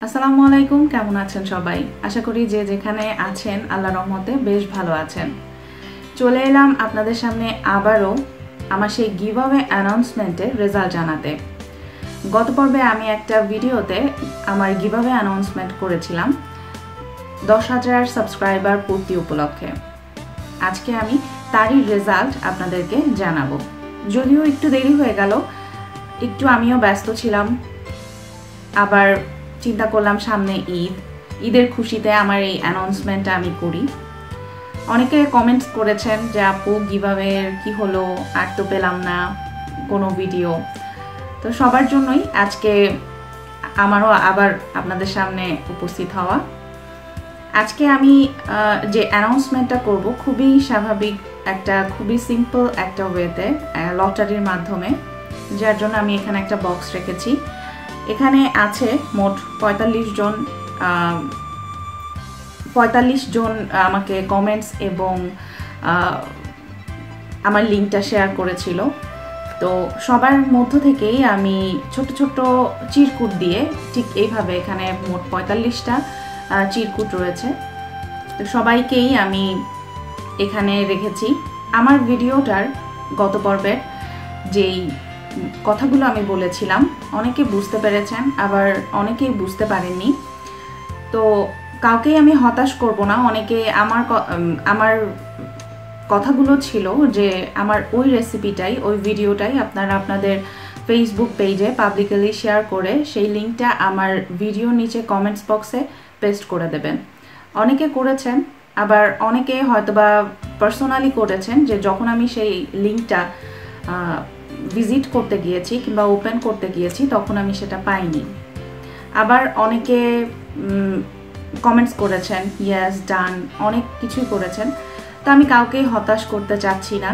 আসসালামু আলাইকুম, কেমন আছেন সবাই? আশা করি যে যেখানে আছেন আল্লাহর রহমতে বেশ ভালো আছেন। চলে এলাম আপনাদের সামনে আবারও আমার সেই গিভঅ্যাওয়ে অ্যানাউন্সমেন্টের রেজাল্ট জানাতে। গত পর্বে আমি একটা ভিডিওতে আমার গিভঅ্যাওয়ে অ্যানাউন্সমেন্ট করেছিলাম 10,000 সাবস্ক্রাইবার পূর্তি উপলক্ষে। আজকে আমি তারই রেজাল্ট আপনাদেরকে জানাবো। যদিও একটু দেরি হয়ে গেল, একটু আমিও ব্যস্ত ছিলাম। আবার চিন্তা করলাম সামনে ঈদের খুশিতে আমার এই অ্যানাউন্সমেন্টটা আমি করি। অনেকে কমেন্টস করেছেন যে আপু গিভঅ্যাওয়ের কি হলো, আর তো পেলাম না কোনো ভিডিও। তো সবার জন্যই আজকে আমারও আবার আপনাদের সামনে উপস্থিত হওয়া। আজকে আমি যে অ্যানাউন্সমেন্টটা করব খুবই স্বাভাবিক একটা, খুবই সিম্পল একটা ওয়েতে, লটারির মাধ্যমে, যার জন্য আমি এখানে একটা বক্স রেখেছি। এখানে আছে মোট 45 জন আমাকে কমেন্টস এবং আমার লিঙ্কটা শেয়ার করেছিল। তো সবার মধ্য থেকেই আমি ছোট ছোট চিরকুট দিয়ে, ঠিক এইভাবে এখানে মোট 45টা চিরকুট রয়েছে, তো সবাইকেই আমি এখানে রেখেছি। আমার ভিডিওটার গত পর্বের যেই কথাগুলো আমি বলেছিলাম অনেকে বুঝতে পেরেছেন, আবার অনেকেই বুঝতে পারেননি। তো কাউকেই আমি হতাশ করব না। অনেকে আমার কথাগুলো ছিল যে আমার ওই রেসিপিটাই, ওই ভিডিওটাই আপনারা আপনাদের ফেসবুক পেজে পাবলিকলি শেয়ার করে সেই লিঙ্কটা আমার ভিডিওর নিচে কমেন্টস বক্সে পেস্ট করে দেবেন। অনেকে করেছেন, আবার অনেকে হয়তোবা পার্সোনালি করেছেন যে যখন আমি সেই লিঙ্কটা ভিজিট করতে গিয়েছি কিংবা ওপেন করতে গিয়েছি তখন আমি সেটা পাইনি। আবার অনেকে কমেন্টস করেছেন, ইয়েস ডান, অনেক কিছুই করেছেন। তো আমি কাউকেই হতাশ করতে চাচ্ছি না।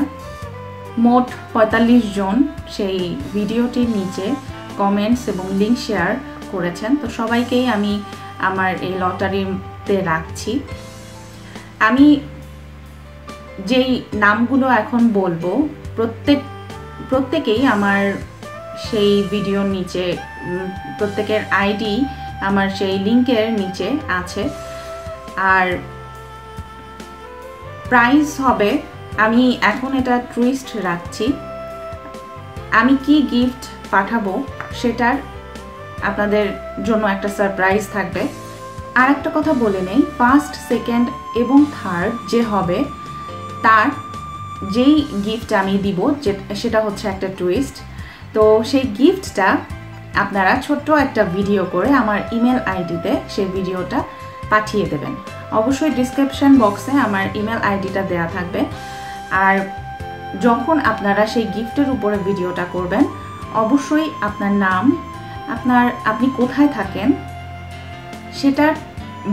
মোট 45 জন সেই ভিডিওটির নিচে কমেন্টস এবং লিঙ্ক শেয়ার করেছেন। তো সবাইকেই আমি আমার এই লটারিতে রাখছি। আমি যেই নামগুলো এখন বলবো প্রত্যেকেই আমার সেই ভিডিওর নিচে, প্রত্যেকের আইডি আমার সেই লিঙ্কের নিচে আছে। আর প্রাইস হবে, আমি এখন এটা টুইস্ট রাখছি, আমি কি গিফট পাঠাবো সেটার আপনাদের জন্য একটা সারপ্রাইজ থাকবে। আর একটা কথা বলে নেই, ফার্স্ট, সেকেন্ড এবং থার্ড যে হবে তার যেই গিফট আমি দিব সেটা হচ্ছে একটা টুইস্ট। তো সেই গিফটটা আপনারা ছোট্ট একটা ভিডিও করে আমার ইমেল আইডিতে সেই ভিডিওটা পাঠিয়ে দেবেন। অবশ্যই ডিসক্রিপশন বক্সে আমার ইমেল আইডিটা দেয়া থাকবে। আর যখন আপনারা সেই গিফটের উপরে ভিডিওটা করবেন, অবশ্যই আপনার নাম, আপনি কোথায় থাকেন সেটা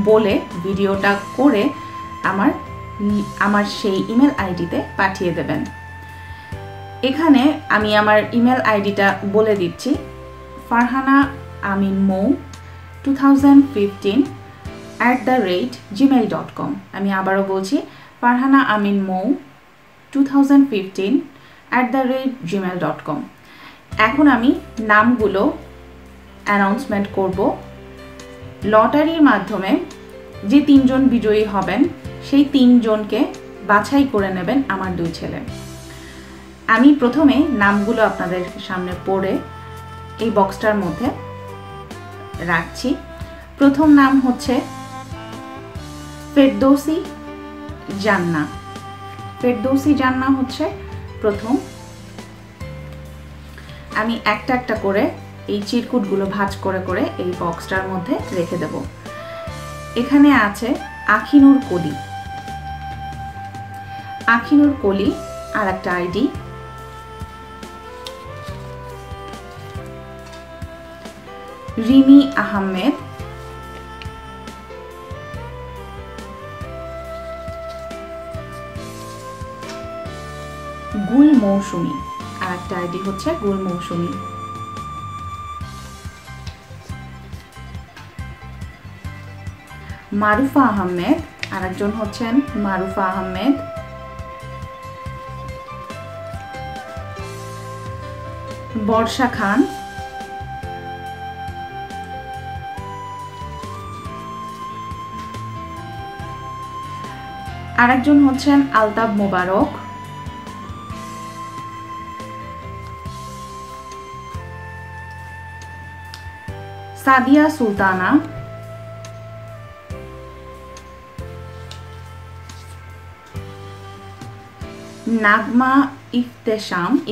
বলে ভিডিওটা করে আমার সেই ইমেল আইডিতে পাঠিয়ে দেবেন। এখানে আমি আমার ইমেল আইডিটা বলে দিচ্ছি, ফারহানা আমিন মৌ 2015@gmail.com। আমি আবারও বলছি, ফারহানা আমিন মৌ 2015@gmail.com। এখন আমি নামগুলো অ্যানাউন্সমেন্ট করব। লটারির মাধ্যমে যে 3 জন বিজয়ী হবেন সেই 3 জনকে বাছাই করে নেবেন আমার 2 ছেলে। আমি প্রথমে নামগুলো আপনাদের সামনে পড়ে এই বক্সটার মধ্যে রাখছি। প্রথম নাম হচ্ছে ফেরদৌসি জান্না। ফেরদৌসি জান্না হচ্ছে প্রথম। আমি একটা একটা করে এই চিরকুটগুলো ভাঁজ করে করে এই বক্সটার মধ্যে রেখে দেব। এখানে আছে আখিনুর কলি। আখিনুর কলি আর একটা আইডি। রিমি আহমেদ, গুল মৌসুমী আর একটা আইডি হচ্ছে গুল মৌসুমী। মারুফা আহমেদ, আর একজন হচ্ছেন মারুফা আহমেদ। বর্ষা খান, আরেকজন হচ্ছেন আলতাব মোবারক, সাদিয়া সুলতানা, নাগমা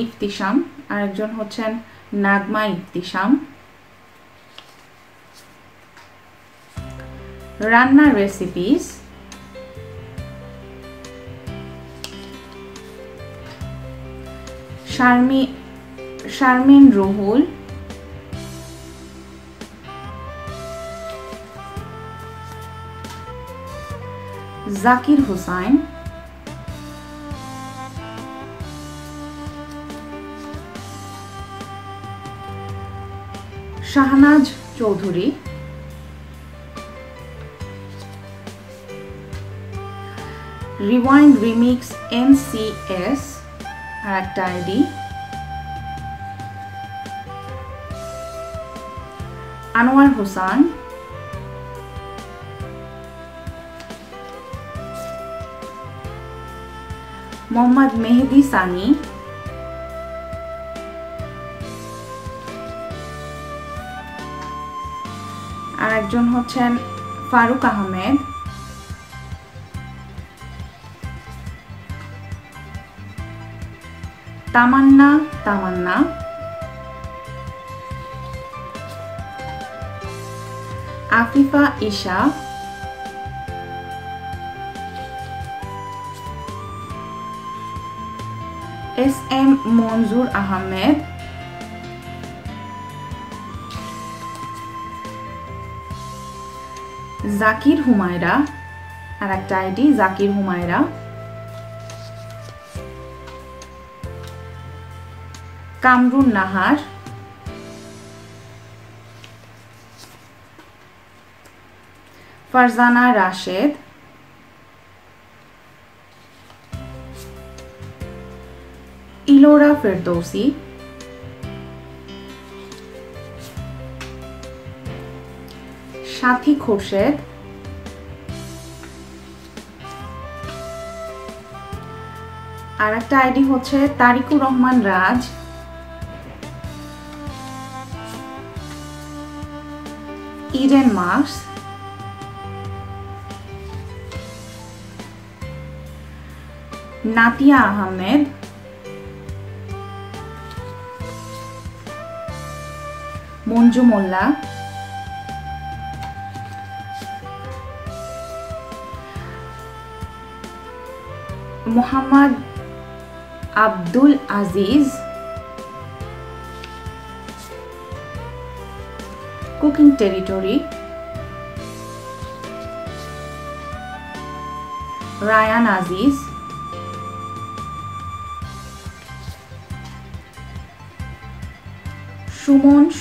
ইফতিসাম, আরেকজন হচ্ছেন নাগমা ইফতিসাম। রান্নার recipes, Sharmin Ruhul, Zakir Hussain, Shahnaz Chowdhury, rewind remix NCS আর একটা আইডি, আনোয়ার হোসেন, মোহাম্মদ মেহেদি সানি, আর একজন হচ্ছেন ফারুক আহমেদ, তামান্না, আফিফা ঈশা, SM মনজুর আহমেদ, জাকির হুমায়রা, আর একটা আইডি জাকির হুমায়রা, কামরুন নাহার, ফারজানা রাশেদ, ইলোরা ফেরদৌসি, সাথী খোরশেদ, আর একটা আইডি হচ্ছে Tarikur Rahman Raj, Eden Marks, Natia Ahmed, Monju Molla, Mohammad Abdul Aziz, cooking territory, Rayan Aziz,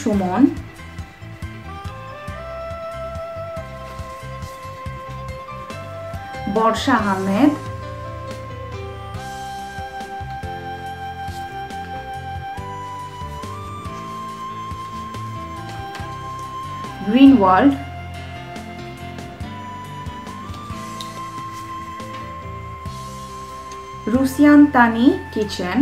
Sumon, Barsha Ahmed, green world, Rusian Tani kitchen,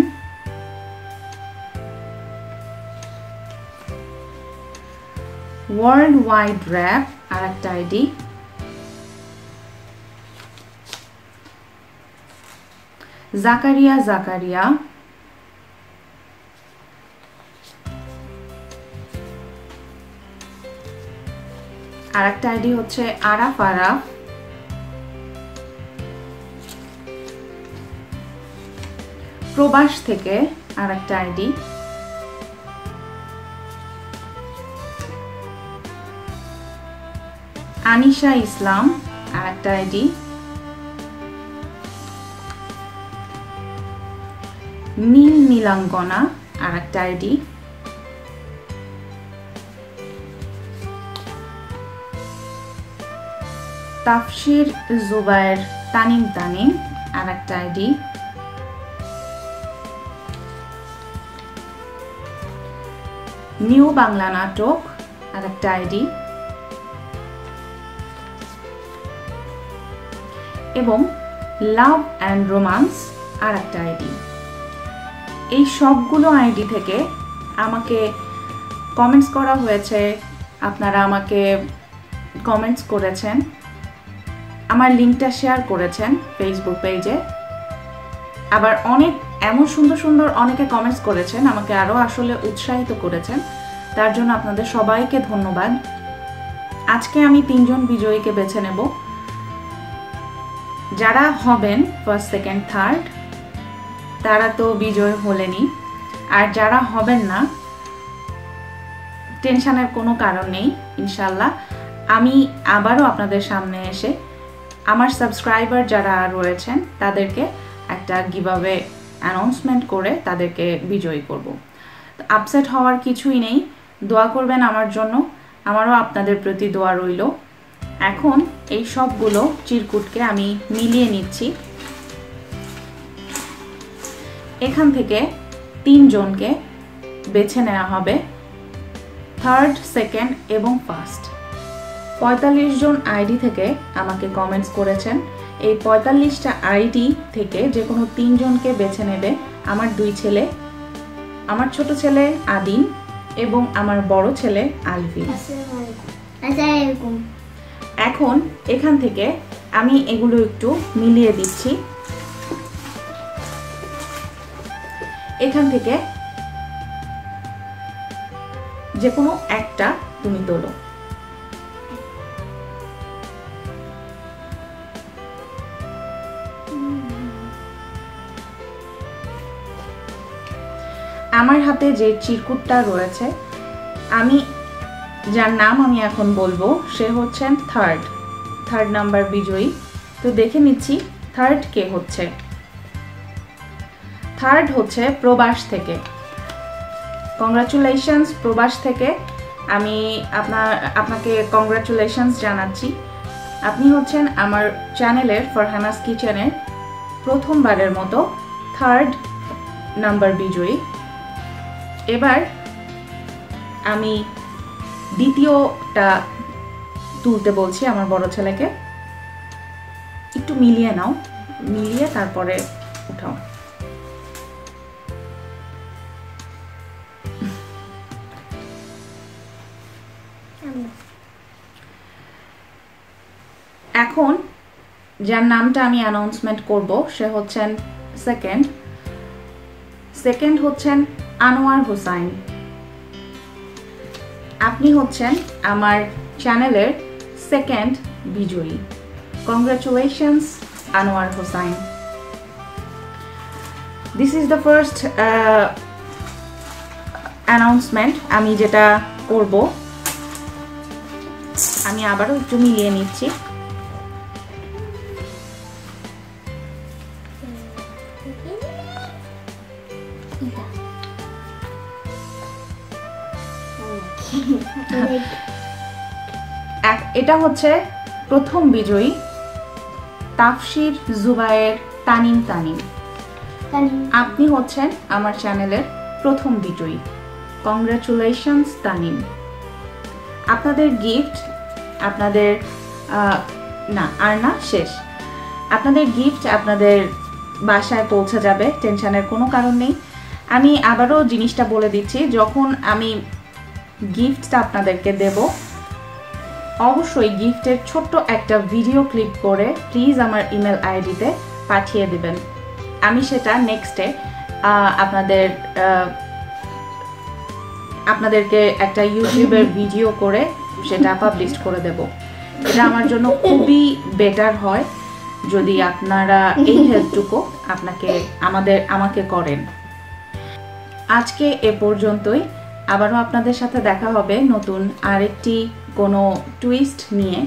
world wide wrap আর একটা আইডি, জাকারিয়া, আর একটা আইডি হচ্ছে আরাফ, প্রবাস থেকে আর একটা আইডি, আনিশা ইসলাম আর একটা আইডি, নীলাঙ্গনা আর একটা আইডি, তাফসির জুবায়ের তানিম আর একটা আইডি, নিউ বাংলা নাটক আর একটা আইডি, এবং লাভ অ্যান্ড রোমান্স আর একটা আইডি। এই সবগুলো আইডি থেকে আমাকে কমেন্টস করা হয়েছে, আপনারা আমাকে কমেন্টস করেছেন, আমার লিঙ্কটা শেয়ার করেছেন ফেসবুক পেজে। আবার অনেক এমন সুন্দর সুন্দর অনেকে কমেন্টস করেছেন, আমাকে আরও আসলে উৎসাহিত করেছেন, তার জন্য আপনাদের সবাইকে ধন্যবাদ। আজকে আমি 3 জন বিজয়ীকে বেছে নেব। যারা হবেন ফার্স্ট, সেকেন্ড, থার্ড, তারা তো বিজয় হলেনই। আর যারা হবেন না, টেনশনের কোনো কারণ নেই। ইনশাল্লাহ আমি আবারও আপনাদের সামনে এসে আমার সাবস্ক্রাইবার যারা রয়েছেন তাদেরকে একটা গিভঅ্যাওয়ে অ্যানাউন্সমেন্ট করে তাদেরকে বিজয়ী করব। আপসেট হওয়ার কিছুই নেই, দোয়া করবেন আমার জন্য, আমারও আপনাদের প্রতি দোয়া রইল। এখন এই সবগুলো চিরকুটকে আমি মিলিয়ে নিচ্ছি। এখান থেকে 3 জনকে বেছে নেওয়া হবে, থার্ড, সেকেন্ড এবং ফার্স্ট। 45 জন আইডি থেকে আমাকে কমেন্টস করেছেন। এই 45টা আইডি থেকে যে কোনো 3 জনকে বেছে নেবে আমার 2 ছেলে, আমার ছোট ছেলে আদিন এবং আমার বড় ছেলে আলভিন। এখন এখান থেকে আমি এগুলো একটু মিলিয়ে দিচ্ছি। এখান থেকে যে কোনো একটা তুমি তোলো। আমার হাতে যে চিরকুটটা রয়েছে, আমি যার নাম আমি এখন বলবো সে হচ্ছেন থার্ড নাম্বার বিজয়ী। তো দেখে নিচ্ছি থার্ড কে হচ্ছে। থার্ড হচ্ছে প্রবাস থেকে। কংগ্রাচুলেশনস প্রবাস থেকে, আমি আপনাকে কংগ্রাচুলেশনস জানাচ্ছি। আপনি হচ্ছেন আমার চ্যানেলের ফারহানাস কিচেনের প্রথমবারের মতো থার্ড নাম্বার বিজয়ী। এবার আমি দ্বিতীয়টা তুলতে বলছি আমার বড় ছেলেকে। একটু মিলিয়ে নাও, মিলিয়ে তারপরে উঠাও। এখন যার নামটা আমি অ্যানাউন্সমেন্ট করব সে হচ্ছেন সেকেন্ড হচ্ছেন আনোয়ার হোসাইন। আপনি হচ্ছেন আমার চ্যানেলের সেকেন্ড বিজয়ী। Congratulations Anwar Hossain. This is the first announcement আমি যেটা করব। আমি আবারও একটু মিলিয়ে নিচ্ছি। এটা হচ্ছে প্রথম বিজয়ী তাফসির জুবায়ের তানিম। আপনি হচ্ছেন আমার চ্যানেলের প্রথম বিজয়ী। কংগ্রাচুলেশনস তানিম। আপনাদের গিফট আপনাদের শেষ। আপনাদের গিফট আপনাদের বাসায় পৌঁছে যাবে, টেনশনের কোনো কারণ নেই। আমি আবারও জিনিসটা বলে দিচ্ছি, যখন আমি গিফটটা আপনাদেরকে দেব, অবশ্যই গিফটের ছোট্ট একটা ভিডিও ক্লিক করে প্লিজ আমার ইমেল আইডিতে পাঠিয়ে দেবেন। আমি সেটা নেক্সটে আপনাদেরকে একটা ইউটিউবের ভিডিও করে সেটা পাবলিশ করে দেব। এটা আমার জন্য খুবই বেটার হয় যদি আপনারা এই হেল্পটুকু আমাকে করেন। আজকে এ পর্যন্তই। আবারও আপনাদের সাথে দেখা হবে নতুন আরেকটি কোনো টুইস্ট নিয়ে।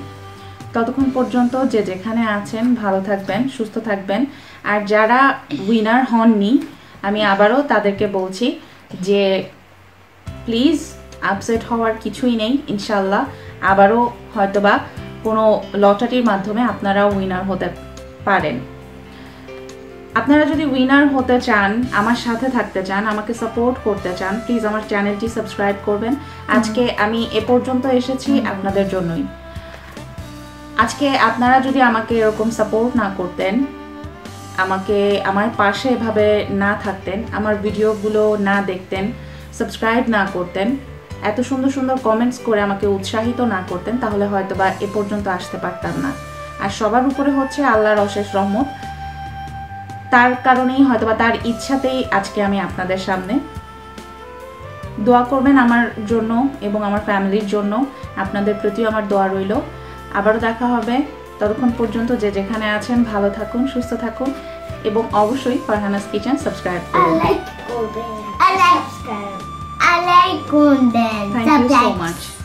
ততক্ষণ পর্যন্ত যে যেখানে আছেন ভালো থাকবেন, সুস্থ থাকবেন। আর যারা উইনার হননি, আমি আবারও তাদেরকে বলছি যে প্লিজ আপসেট হওয়ার কিছুই নেই। ইনশাল্লাহ আবারও হয়তোবা কোনো লটারির মাধ্যমে আপনারাও উইনার হতে পারেন। আপনারা যদি উইনার হতে চান, আমার সাথে থাকতে চান, আমাকে সাপোর্ট করতে চান, প্লিজ আমার চ্যানেলটি সাবস্ক্রাইব করবেন। আজকে আমি এ পর্যন্ত এসেছি আপনাদের জন্যই। আজকে আপনারা যদি আমাকে এরকম সাপোর্ট না করতেন, আমাকে আমার পাশে এভাবে না থাকতেন, আমার ভিডিওগুলো না দেখতেন, সাবস্ক্রাইব না করতেন, এত সুন্দর সুন্দর কমেন্টস করে আমাকে উৎসাহিত না করতেন, তাহলে হয়তো বা এ পর্যন্ত আসতে পারতাম না। আর সবার উপরে হচ্ছে আল্লাহর অশেষ রহমত, তার কারণেই হয়তো বা তার ইচ্ছাতেই আজকে আমি আপনাদের সামনে। দোয়া করবেন আমার জন্য এবং আমার ফ্যামিলির জন্য, আপনাদের প্রতিও আমার দোয়া রইল। আবারও দেখা হবে, ততক্ষণ পর্যন্ত যে যেখানে আছেন ভালো থাকুন, সুস্থ থাকুন এবং অবশ্যই ফারহানাস কিচেন সাবস্ক্রাইব করুন। I like করবেন। Thank you so much.